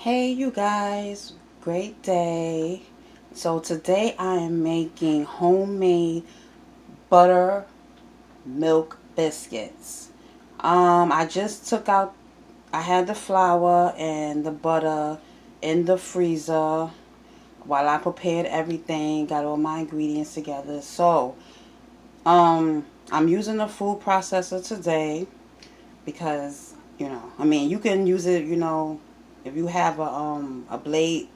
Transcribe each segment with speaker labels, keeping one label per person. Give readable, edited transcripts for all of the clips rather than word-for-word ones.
Speaker 1: Hey you guys, great day. So today I am making homemade buttermilk biscuits. I just took out, I had the flour and the butter in the freezer while I prepared everything, got all my ingredients together. So I'm using a food processor today because, you can use it, if you have a blade,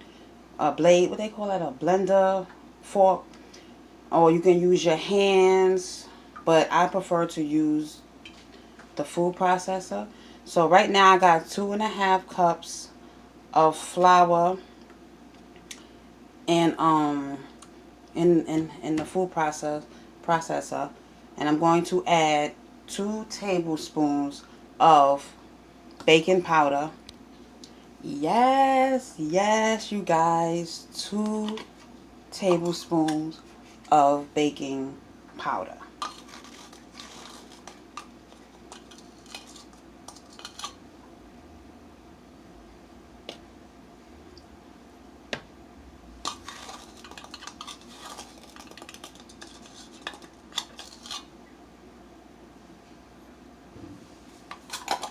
Speaker 1: what they call it, a blender, fork, or you can use your hands, but I prefer to use the food processor. So right now I got 2.5 cups of flour and in the food processor, and I'm going to add 2 tablespoons of baking powder. Yes, yes, you guys, 2 tablespoons of baking powder.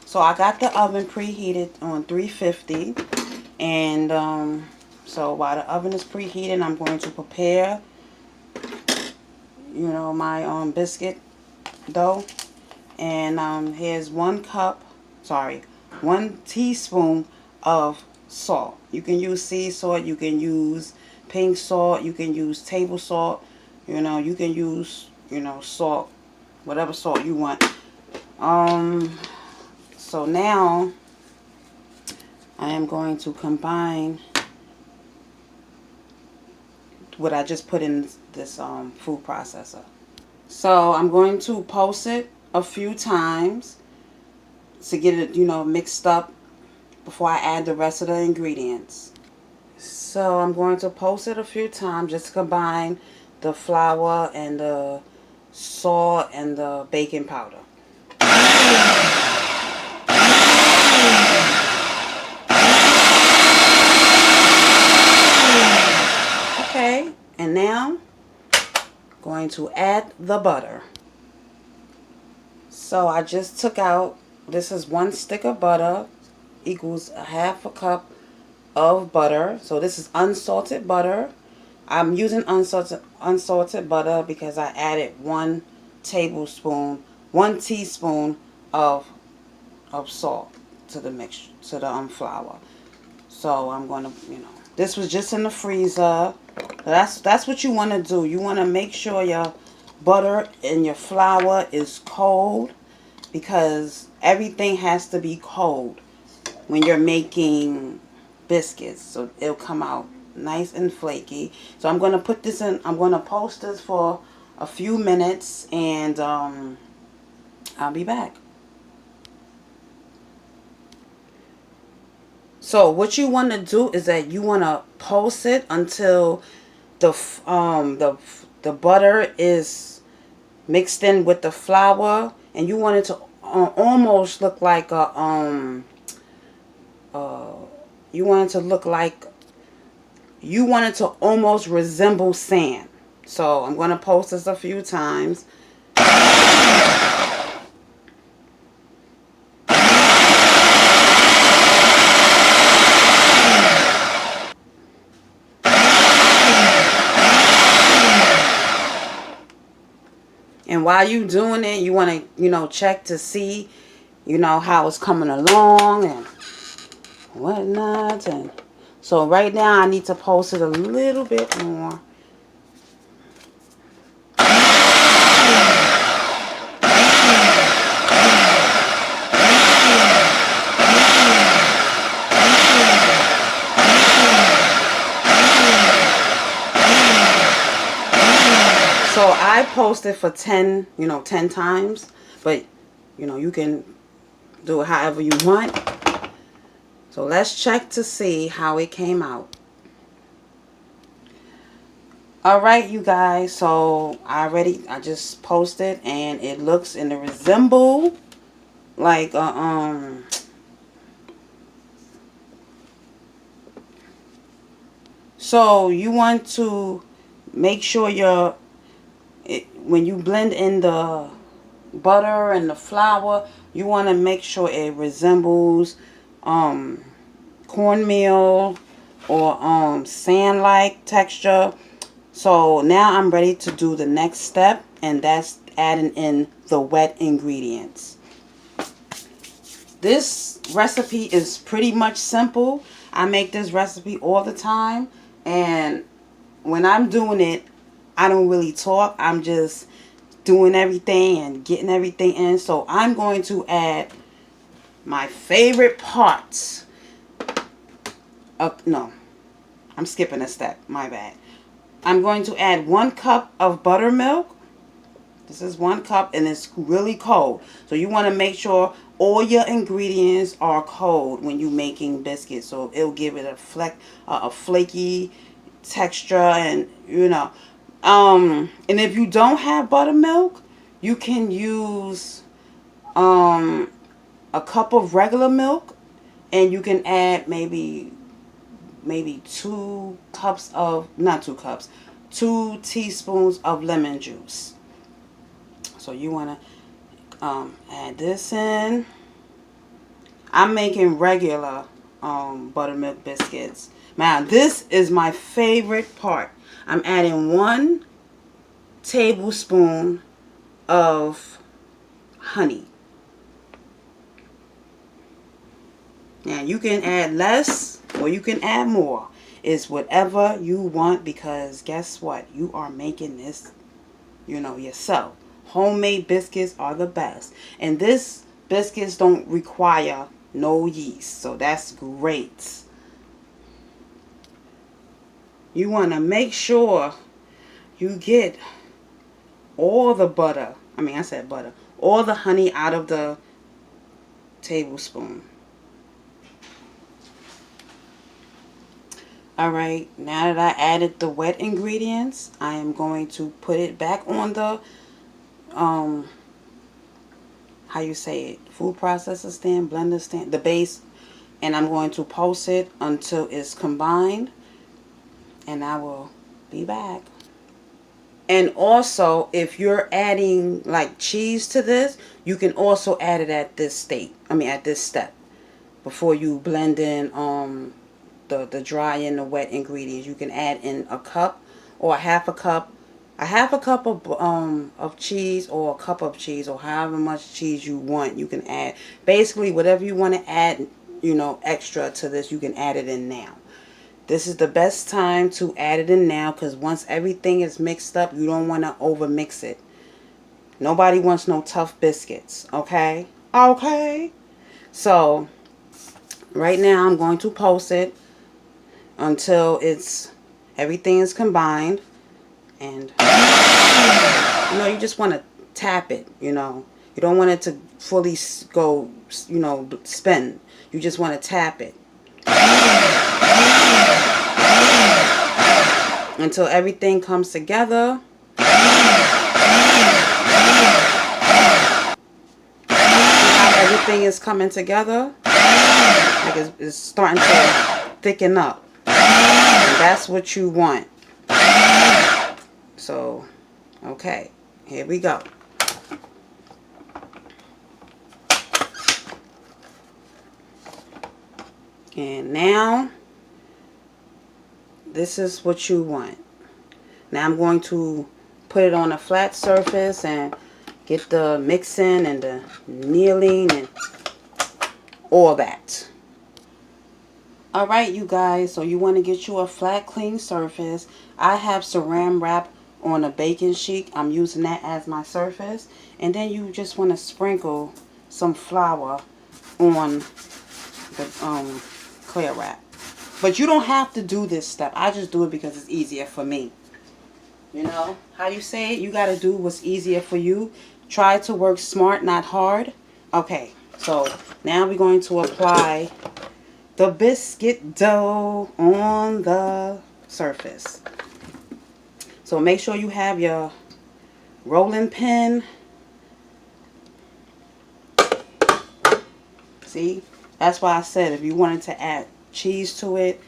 Speaker 1: So I got the oven preheated on 350, and so while the oven is preheating, I'm going to prepare, my biscuit dough. And here's 1 teaspoon of salt. You can use sea salt, you can use pink salt, you can use table salt, you can use, salt, whatever salt you want. So now I am going to combine what I just put in this food processor. So I'm going to pulse it a few times to get it, mixed up before I add the rest of the ingredients. So I'm going to pulse it a few times just to combine the flour and the salt and the baking powder. Okay, and now going to add the butter. So I just took out, this is 1 stick of butter equals 1/2 cup of butter. So this is unsalted butter. I'm using unsalted butter because I added 1 teaspoon of salt to the mixture, to the flour. So I'm gonna, this was just in the freezer. That's what you want to do. You want to make sure your butter and your flour is cold, because everything has to be cold when you're making biscuits, so it'll come out nice and flaky. So I'm going to put this in, I'm going to post this for a few minutes, and I'll be back. So what you want to do is that you want to post it until the butter is mixed in with the flour, and you want it to almost look like you want it to look like, you want it to almost resemble sand. So I'm going to post this a few times. And while you doing it, you want to, check to see, how it's coming along and whatnot. And so right now I need to post it a little bit more. So I posted for 10 times, but you can do it however you want. So let's check to see how it came out. Alright, you guys, so I just posted, and it looks and it resemble like So you want to make sure when you blend in the butter and the flour, you want to make sure it resembles cornmeal or sand-like texture. So now I'm ready to do the next step, and that's adding in the wet ingredients. This recipe is pretty much simple. I make this recipe all the time, and when I'm doing it, I don't really talk. I'm just doing everything and getting everything in. So I'm going to add my favorite parts of, no, I'm skipping a step, my bad. I'm going to add 1 cup of buttermilk. This is 1 cup, and it's really cold. So you want to make sure all your ingredients are cold when you're making biscuits. So it'll give it a flaky texture, and and if you don't have buttermilk, you can use a cup of regular milk, and you can add maybe 2 cups of, not 2 cups, 2 teaspoons of lemon juice. So you want to add this in. I'm making regular buttermilk biscuits. Now this is my favorite part. I'm adding 1 tablespoon of honey. Now you can add less or you can add more. It's whatever you want, because guess what? You are making this, yourself. Homemade biscuits are the best. And this biscuits don't require no yeast. So that's great. You want to make sure you get all the butter. I said butter. All the honey out of the tablespoon. Alright, now that I added the wet ingredients, I am going to put it back on the, food processor stand, blender stand, the base, and I'm going to pulse it until it's combined, and I will be back. And also, if you're adding like cheese to this, you can also add it at this step, before you blend in the dry and the wet ingredients. You can add in a cup or a half a cup of cheese, or a cup of cheese, or however much cheese you want. You can add basically whatever you want to add, extra to this. You can add it in now. This is the best time to add it in now, because once everything is mixed up, you don't want to over mix it. Nobody wants no tough biscuits, okay? Okay. So right now I'm going to pulse it until everything is combined, and you just want to tap it. You don't want it to fully go spin. You just want to tap it until everything comes together. Everything is coming together, like it's starting to thicken up. And that's what you want. So, okay, here we go. And now, this is what you want. Now I'm going to put it on a flat surface and get the mixing and the kneading and all that. Alright, you guys, so you want to get you a flat, clean surface. I have saran wrap on a baking sheet. I'm using that as my surface. And then you just want to sprinkle some flour on the clear wrap. But you don't have to do this step. I just do it because it's easier for me. How you say it? You got to do what's easier for you. Try to work smart, not hard. Okay, so now we're going to apply the biscuit dough on the surface. So make sure you have your rolling pin. See, that's why I said if you wanted to add cheese to it,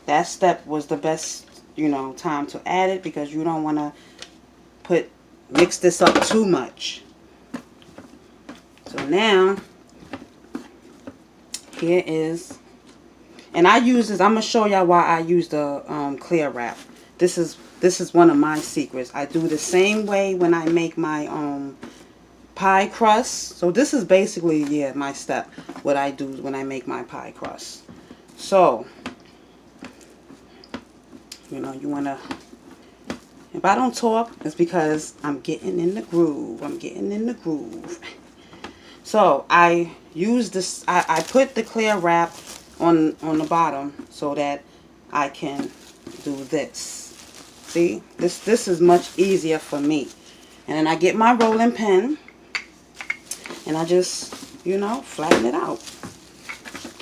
Speaker 1: that step was the best you know, time to add it because you don't want to mix this up too much. So now, here is, and I use this, I'm going to show y'all why I use the clear wrap. This is one of my secrets. I do the same way when I make my pie crust. So this is basically, yeah, my step, what I do when I make my pie crust. So, you know, you want to, if I don't talk, it's because I'm getting in the groove. I'm getting in the groove. So I use this, I put the clear wrap on the bottom so that I can do this. See, this is much easier for me. And then I get my rolling pin and I just, you know, flatten it out.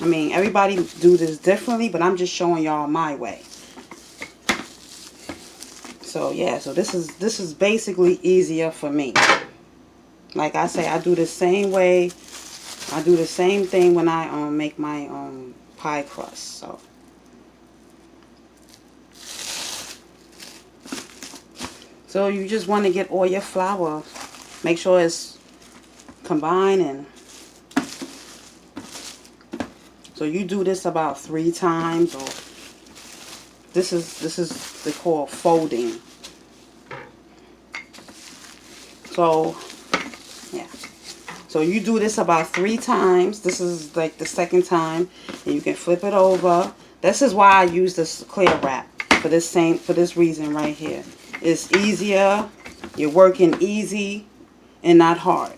Speaker 1: I mean, everybody do this differently, but I'm just showing y'all my way. So yeah, so this is basically easier for me. Like I say, I do the same way. I do the same thing when I make my pie crust. So you just want to get all your flour. Make sure it's combined, and so you do this about 3 times, or this is they call folding. So yeah. So you do this about 3 times. This is like the second time, and you can flip it over. This is why I use this clear wrap for this reason right here. It's easier. You're working easy and not hard.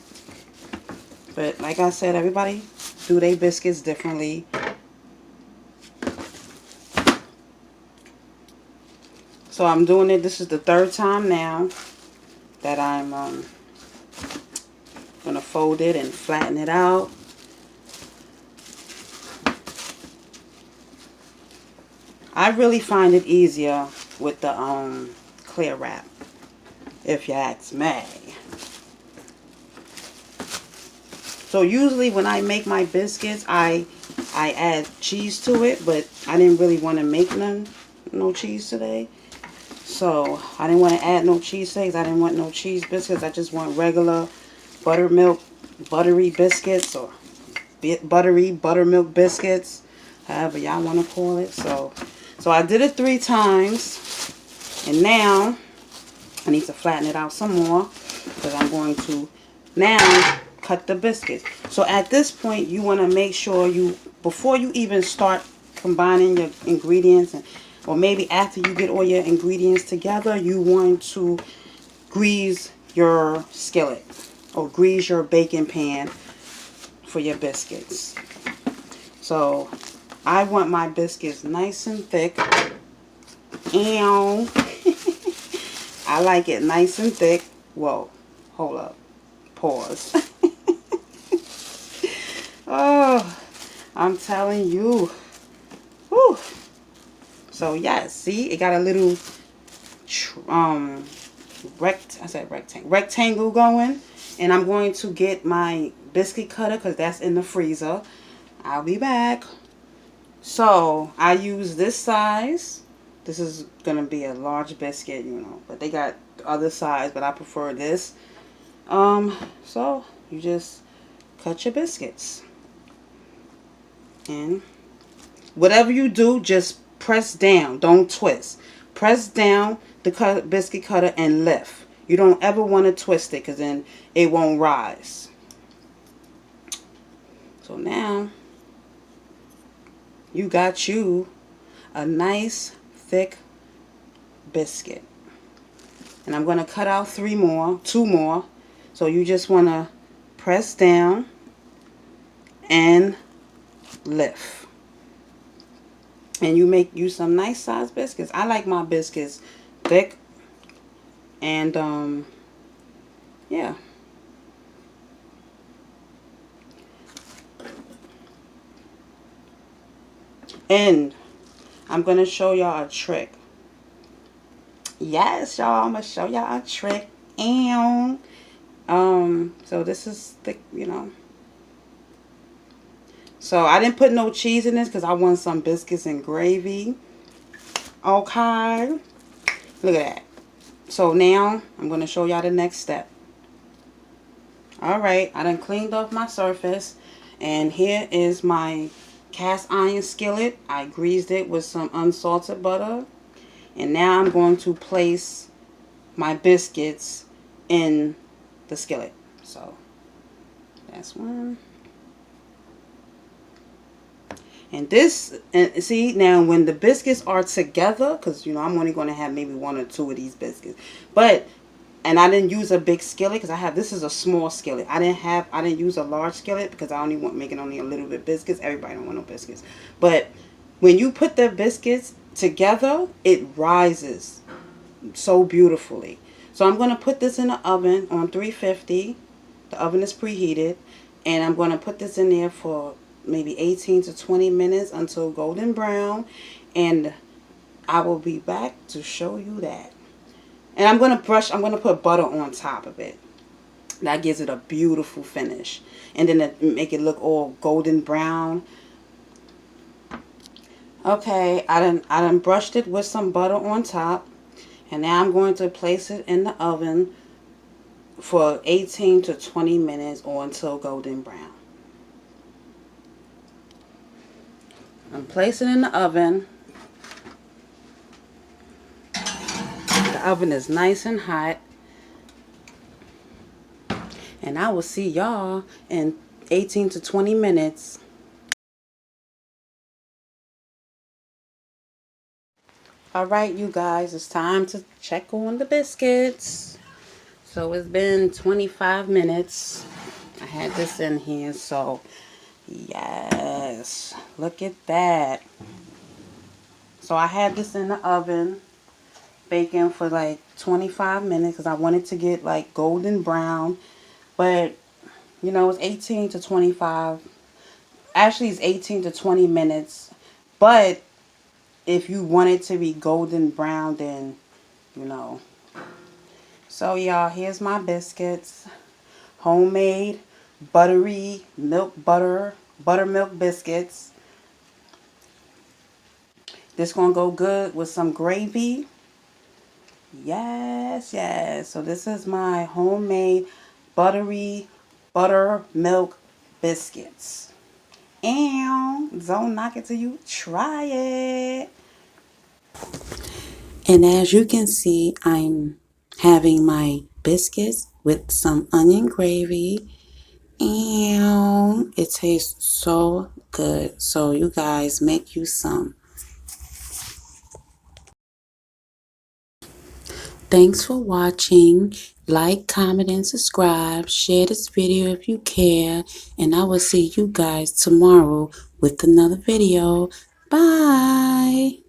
Speaker 1: But like I said, everybody do their biscuits differently. So I'm doing it. This is the 3rd time now that I'm gonna fold it and flatten it out. I really find it easier with the clear wrap, if you ask me. So usually when I make my biscuits, I add cheese to it, but I didn't really want to make no cheese today. So I didn't want to add no cheese today. I didn't want no cheese biscuits. I just want regular buttery biscuits, or buttery buttermilk biscuits, however y'all want to call it. So I did it 3 times, and now I need to flatten it out some more because I'm going to now cut the biscuits. So at this point, you want to make sure before you even start combining your ingredients, or maybe after you get all your ingredients together, you want to grease your skillet or grease your baking pan for your biscuits. So I want my biscuits nice and thick. Ew. I like it nice and thick. Whoa, hold up. Pause. Oh, I'm telling you. Whew. So yeah, see, it got a little rectangle going, and I'm going to get my biscuit cutter because that's in the freezer. I'll be back. So I use this size. This is gonna be a large biscuit, you know, but they got the other size, but I prefer this. So you just cut your biscuits, and whatever you do, just press down, don't twist. Press down the biscuit cutter and lift. You don't ever want to twist it because then it won't rise. So now you got you a nice thick biscuit. And I'm going to cut out 2 more. So you just want to press down and lift. And you make you some nice size biscuits. I like my biscuits thick. And yeah. And I'm going to show y'all a trick. Yes, y'all, I'm going to show y'all a trick. And so this is the, you know. So I didn't put no cheese in this because I want some biscuits and gravy. Okay. Look at that. So now I'm going to show y'all the next step. Alright, I done cleaned off my surface. And here is my cast iron skillet. I greased it with some unsalted butter. And now I'm going to place my biscuits in the skillet. So that's one. And this, and see, now when the biscuits are together, because, you know, I'm only going to have maybe one or two of these biscuits. But, and I didn't use a big skillet because this is a small skillet. I didn't use a large skillet because I only want making only a little bit biscuits. Everybody don't want no biscuits. But when you put the biscuits together, it rises so beautifully. So I'm going to put this in the oven on 350. The oven is preheated. And I'm going to put this in there for maybe 18 to 20 minutes until golden brown. And I will be back to show you that. And I'm going to put butter on top of it. That gives it a beautiful finish. And then make it look all golden brown. Okay, I done brushed it with some butter on top. And now I'm going to place it in the oven for 18 to 20 minutes or until golden brown. I'm placing it in the oven. The oven is nice and hot. And I will see y'all in 18 to 20 minutes. Alright, you guys, it's time to check on the biscuits. So it's been 25 minutes. I had this in here, so yes, look at that. So I had this in the oven baking for like 25 minutes because I wanted to get like golden brown. But, you know, it's 18 to 25. Actually, it's 18 to 20 minutes. But if you want it to be golden brown, then, you know. So, y'all, here's my biscuits. Homemade buttermilk biscuits. This gonna go good with some gravy. Yes, yes. So this is my homemade buttery buttermilk biscuits. And don't knock it till you try it. And as you can see, I'm having my biscuits with some onion gravy. And it tastes so good. So you guys make you some. Thanks for watching. Like, comment, and subscribe. Share this video if you care. And I will see you guys tomorrow with another video. Bye.